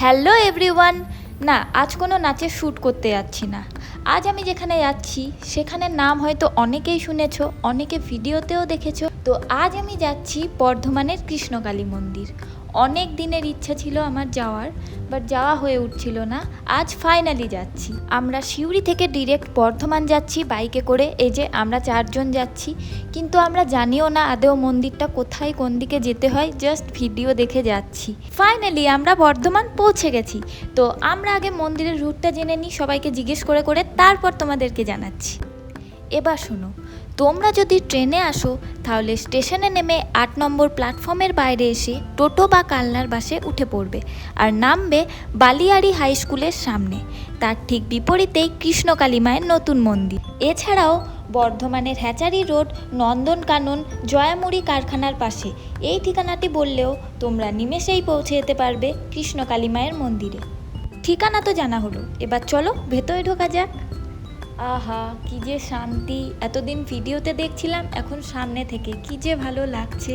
Hello everyone. না, আজ কোনো নাচের শ্যুট করতে যাচ্ছি না। আজ আমি যেখানে যাচ্ছি সেখানের নাম হয়তো অনেকেই শুনেছো, অনেকে ভিডিওতেও দেখেছো। তো আজ আমি যাচ্ছি বর্ধমানের কৃষ্ণকালী মন্দির। অনেক দিনের ইচ্ছা ছিল আমার যাওয়ার, বাট যাওয়া হয়ে উঠছিল না। আজ ফাইনালি যাচ্ছি। আমরা সিউড়ি থেকে ডিরেক্ট বর্ধমান যাচ্ছি বাইকে করে। এই যে আমরা 4 জন যাচ্ছি, কিন্তু আমরা জানিও না আদেও মন্দিরটা কোথায়, কোন দিকে যেতে হয়, জাস্ট ভিডিও দেখে যাচ্ছি। ফাইনালি আমরা বর্ধমান পৌঁছে গেছি। তো আমরা আগে মন্দিরের রুটটা জেনে নিই, সবাইকে জিজ্ঞেস করে করে তারপর তোমাদেরকে জানাচ্ছি। এবার শোনো, তোমরা যদি ট্রেনে আসো তাহলে স্টেশনে নেমে 8 নম্বর প্ল্যাটফর্মের বাইরে এসে টোটো বা কালনার বাসে উঠে পড়বে আর নামবে বালিয়াড়ি হাই স্কুলের সামনে। তার ঠিক বিপরীতেই কৃষ্ণকালী মায়ের নতুন মন্দির। এছাড়াও বর্ধমানের হ্যাচারি রোড, নন্দনকানন, জয়ামুড়ি কারখানার পাশে। এই ঠিকানাটি বললেও তোমরা নিমেষেই পৌঁছে যেতে পারবে কৃষ্ণকালী মায়ের মন্দিরে। ঠিকানা তো জানা হলো, এবার চলো ভেতরে ঢোকা যাক। আহা, কি যে শান্তি! এতদিন ভিডিওতে দেখছিলাম, এখন সামনে থেকে কি যে ভালো লাগছে।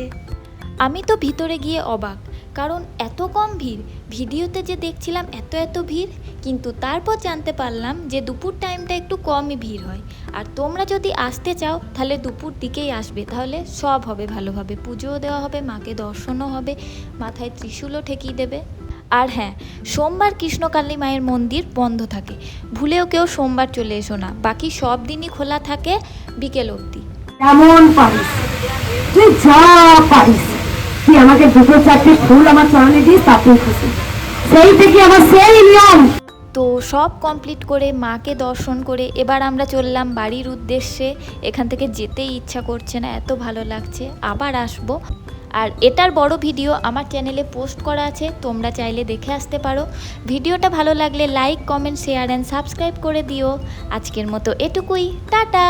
আমি তো ভিতরে গিয়ে অবাক, কারণ এত কম ভিড়। ভিডিওতে যে দেখছিলাম এত এত ভিড়, কিন্তু তারপর জানতে পারলাম যে দুপুর টাইমটা একটু কমই ভিড় হয়। আর তোমরা যদি আসতে চাও তাহলে দুপুর দিকেই আসবে, তাহলে সব হবে ভালোভাবে। পুজোও দেওয়া হবে, মাকে দর্শনও হবে, মাথায় ত্রিশূলও ঠেকিয়ে দেবে। আর হ্যাঁ, সোমবার কৃষ্ণকালী মায়ের মন্দির বন্ধ থাকে, ভুলেও কেউ সোমবার চলে এসো না। বাকি সব দিনই খোলা থাকে বিকেল অবধি। এমন পারিস, তুই যা পারিস, তুই আমাকে 2-4টে ফুল আমার চরণে দিস, তাতেই খুশি। সেই থেকে আমার সেই নিয়ম। তো সব কমপ্লিট করে মাকে দর্শন করে এবার আমরা চললাম বাড়ির উদ্দেশ্যে। এখান থেকে যেতেই ইচ্ছা করছে না, এত ভালো লাগছে, আবার আসবো। আর এটার বড় ভিডিও আমার চ্যানেলে পোস্ট করা আছে, তোমরা চাইলে দেখে আসতে পারো। ভিডিওটা ভালো লাগলে like, comment, share and subscribe করে দিও। আজকের মতো এটুকুই, টাটা।